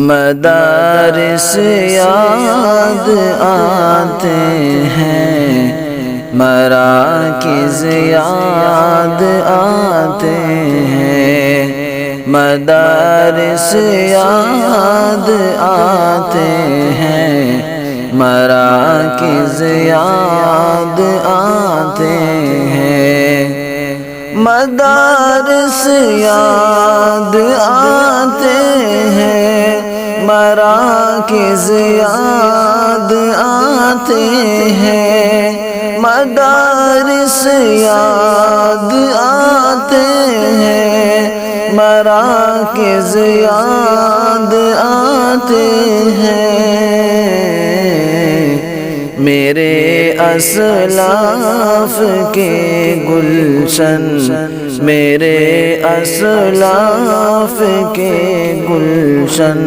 مدارس یاد آتے ہیں، مراکز یاد آتے ہیں، مدارس یاد آتے ہیں، مراکز یاد آتے ہیں، مدارس یاد آتے ہیں، مراکز یاد آتے ہیں، مدارس یاد آتے ہیں، مراکز یاد آتے ہیں، میرے اسلاف کے گلشن، میرے اسلاف کے گلشن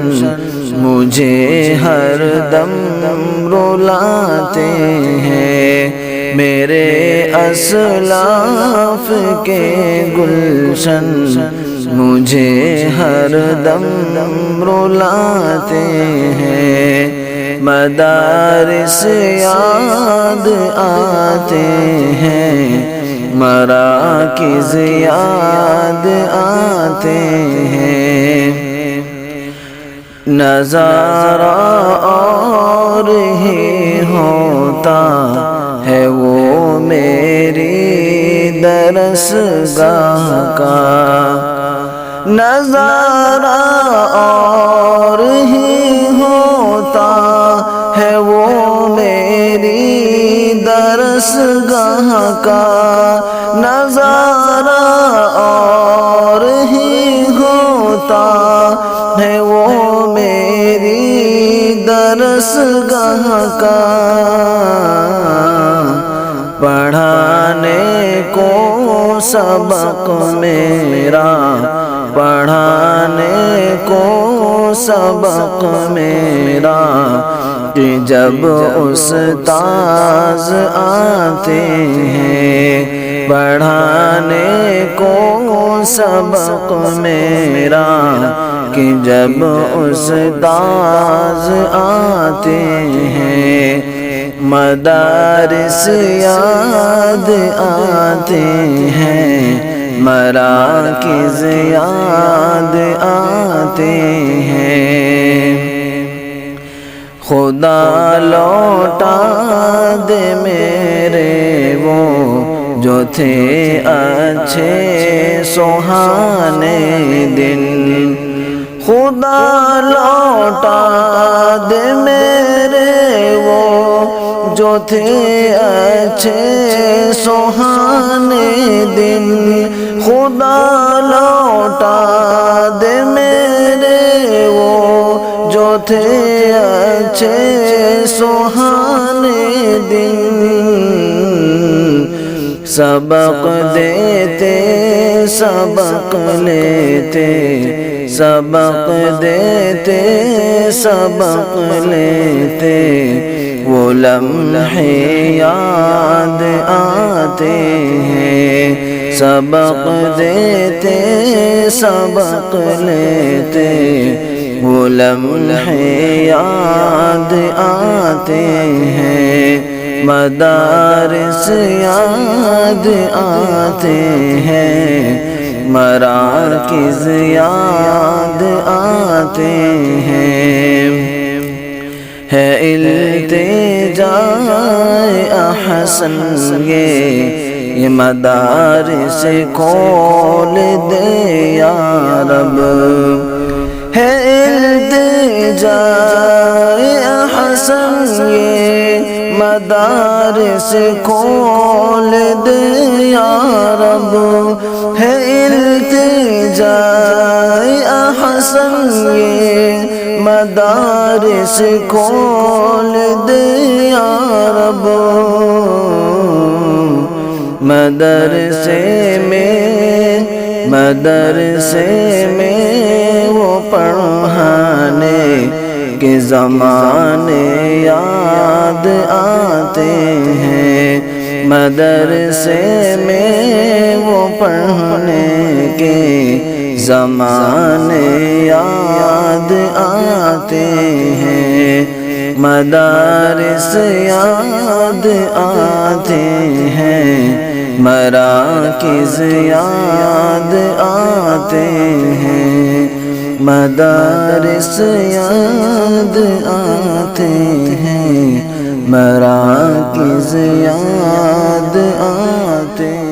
مجھے ہر دم رلاتے ہیں، میرے اسلاف کے گلشن مجھے ہر دم رلاتے ہیں، مدارس یاد آتے ہیں، مراکز یاد آتے ہیں، نظارہ اور ہی ہوتا ہے وہ میری درسگاہ کا، نظارہ اور ہی ہوتا ہے وہ میری درسگاہ کا، نظارہ اور ہی ہوتا ہے وہ میری درسگاہ کا، پڑھانے کو سبق میرا، پڑھانے کو سبق میرا، کہ جب استاذ آتے ہیں، پڑھانے کو سبق میرا، کہ جب استاذ آتے ہیں، مدارس یاد آتے ہیں، مراکز یاد آتے ہیں، خدا لوٹا دے میرے وہ جو تھے اچھے سہانے دن، خدا لوٹا دے میرے وہ جو تھے اچھے سہانے دن، خدا لوٹا دے میرے وہ جو تھے اچھے سہانے دن، سبق دیتے سبق لیتے، سبق دیتے سبق لیتے، وہ لمحے یاد آتے ہیں، سبق دیتے سبق لیتے، وہ لمحے یاد آتے ہیں، مدارس یاد آتے ہیں، مراکز یاد آتے ہیں، ہے التجا احسن یہ مدارس کھول دے یا رب، ہے التجا احسن یہ مدارس کھول دے یا رب، ہے التجا احسن یہ مدارس کھول دے یا رب، مدرسے میں وہ پڑھانے کے زمانے یاد آتے ہیں، مدرسے میں وہ پڑھنے کے زمانے یاد آتے ہیں، مدارس یاد آتے ہیں، مراکز یاد آتے ہیں، مدارس یاد آتے ہیں، مراکز یاد آتے ہیں۔